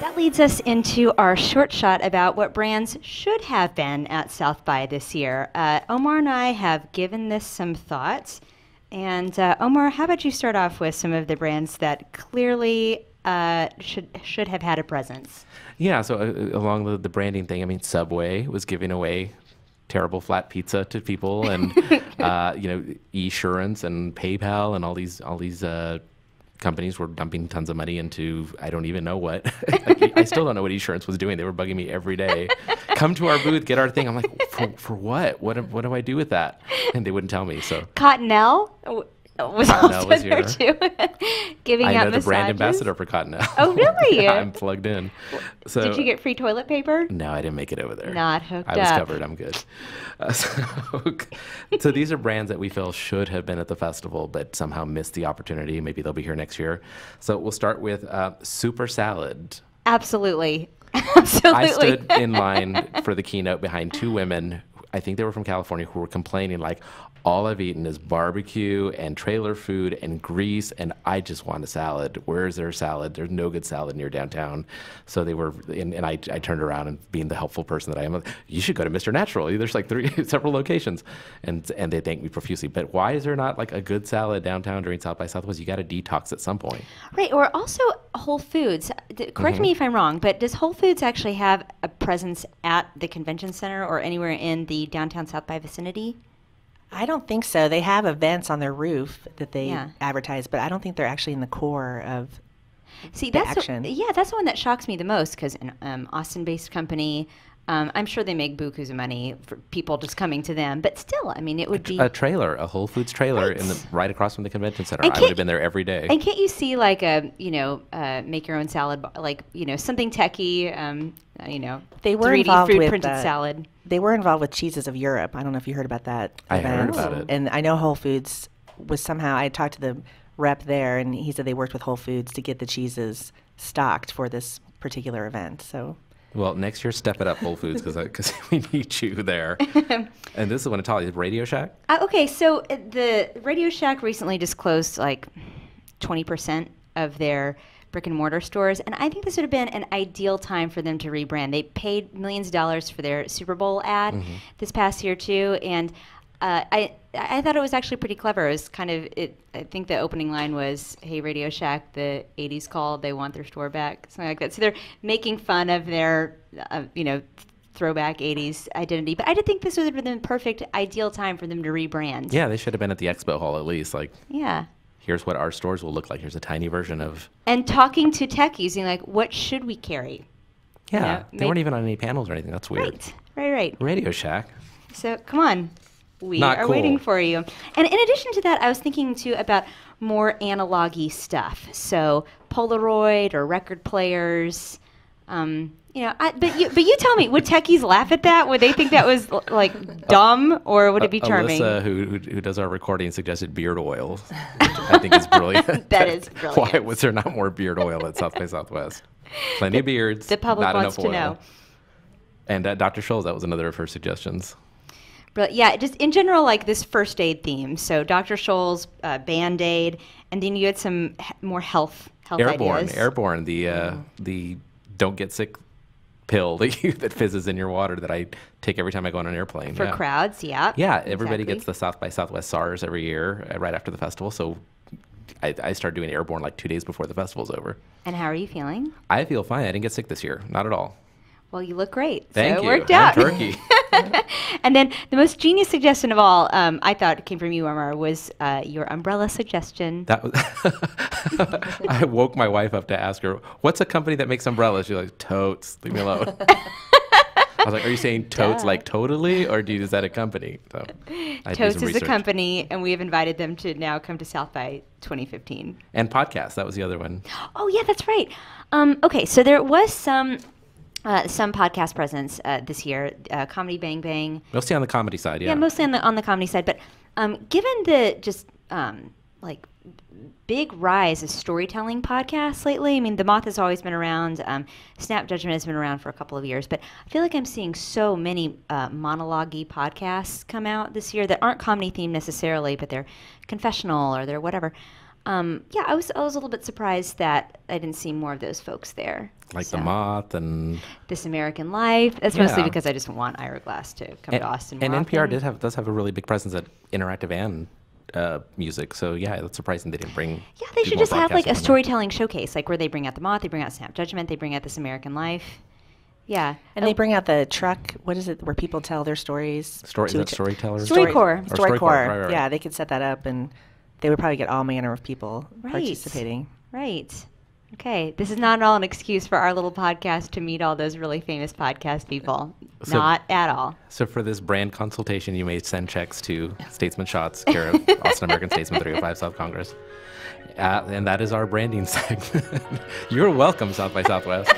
That leads us into our short shot about what brands should have been at South by this year. Omar and I have given this some thought. And Omar, how about you start off with some of the brands that clearly should have had a presence? Yeah, so along the branding thing, I mean, Subway was giving away terrible flat pizza to people, and Esurance and PayPal and all these companies were dumping tons of money into I don't even know what. I still don't know what Esurance was doing. They were bugging me every day. Come to our booth, get our thing. I'm like, for what? What do I do with that? And they wouldn't tell me. So Cottonelle was also was there too, giving out massages. I know the brand ambassador for Cottonelle. Oh, really? Yeah, I'm plugged in. So did you get free toilet paper? No, I didn't make it over there. Not hooked up. I was covered. I'm good. So these are brands that we feel should have been at the festival, but somehow missed the opportunity. Maybe they'll be here next year. So we'll start with Super Salad. Absolutely. Absolutely. I stood in line for the keynote behind two women, I think they were from California, who were complaining like, all I've eaten is barbecue and trailer food and grease, and I just want a salad. Where is there a salad? There's no good salad near downtown. So they were, and I turned around and being the helpful person that I am, like, you should go to Mr. Natural. There's like several locations. And they thanked me profusely. But why is there not like a good salad downtown during South by Southwest? You got to detox at some point. Right, or also Whole Foods. Correct me if I'm wrong, but does Whole Foods actually have a presence at the convention center or anywhere in the downtown South by vicinity? I don't think so. They have events on their roof that they advertise, but I don't think they're actually in the core of the action. That's the one that shocks me the most, because an Austin-based company, I'm sure they make bukus of money for people just coming to them, but still, I mean, it would be a Whole Foods trailer right across from the convention center. I would have been there every day. And can't you see like a make your own salad, like something techie, they were 3D involved food with printed salad. They were involved with Cheeses of Europe. I don't know if you heard about that. I heard about it. And I know Whole Foods was somehow, I talked to the rep there, and he said they worked with Whole Foods to get the cheeses stocked for this particular event. So, well, next year, step it up, Whole Foods, because we need you there. And this is one of Tolly's, Radio Shack. Okay, so the Radio Shack recently disclosed like 20% of their brick and mortar stores, and I think this would have been an ideal time for them to rebrand. They paid millions of dollars for their Super Bowl ad this past year too, and I thought it was actually pretty clever. It was kind of I think the opening line was, "Hey, Radio Shack, the '80s called. They want their store back," something like that. So they're making fun of their throwback '80s identity. But I did think this would have been the perfect, ideal time for them to rebrand. Yeah, they should have been at the expo hall at least. Yeah. Here's what our stores will look like. Here's a tiny version of. And talking to techies, like, what should we carry? Yeah, they weren't even on any panels or anything. That's weird. Right. Radio Shack. So come on, we are waiting for you. And in addition to that, I was thinking too about more analog-y stuff. So Polaroid or record players. But you tell me, would techies laugh at that? Would they think that was like dumb, or would it be charming? Alyssa, who does our recording, suggested beard oil, which I think is brilliant. That is brilliant. Why was there not more beard oil at South by Southwest? Plenty of beards. The public not wants enough to oil. know. And Dr. Scholl's, that was another of her suggestions. But yeah, just in general, like this first aid theme. So Dr. Scholl's Band-Aid, and then you had some more health ideas. Airborne, the don't get sick pill that fizzes in your water that I take every time I go on an airplane. For crowds, yeah. Yeah, everybody gets the South by Southwest SARS every year right after the festival. So I started doing Airborne like 2 days before the festival's over. And how are you feeling? I feel fine. I didn't get sick this year. Not at all. Well, you look great. Thank you. You. It worked out. Turkey. And then the most genius suggestion of all, I thought came from you, Omar, was your umbrella suggestion. That was I woke my wife up to ask her, what's a company that makes umbrellas? She's like, Totes, leave me alone. I was like, are you saying totes like totally, or is that a company? So Totes is a company, and we have invited them to now come to South by 2015. And podcast, that was the other one. Oh, yeah, that's right. Okay, so there was some podcast presence this year, Comedy Bang Bang. Mostly on the comedy side, yeah. Yeah, mostly on the comedy side. But given the just big rise of storytelling podcasts lately, I mean, The Moth has always been around. Snap Judgment has been around for a couple of years. But I feel like I'm seeing so many monologue-y podcasts come out this year that aren't comedy themed necessarily, but they're confessional or they're whatever. Yeah, I was a little bit surprised that I didn't see more of those folks there. Like the Moth and This American Life. That's mostly Yeah. because I just want Ira Glass to come to Austin more and NPR often. does have a really big presence at interactive and music. So yeah, it's surprising they didn't bring. Yeah, they do should more just have like podcasts a from storytelling showcase, like where they bring out the Moth, they bring out Snap Judgment, they bring out This American Life. Yeah. And they bring out the truck. What is it? Where people tell their stories. Is that Storytellers? StoryCorps. Or StoryCorps. right. Yeah, they could set that up, and they would probably get all manner of people Right. participating. Right. Okay. This is not at all an excuse for our little podcast to meet all those really famous podcast people. So- Not at all. So for this brand consultation, you may send checks to Statesman Shots, care of Austin American-Statesman, 305 South Congress. And that is our branding segment. You're welcome, South by Southwest.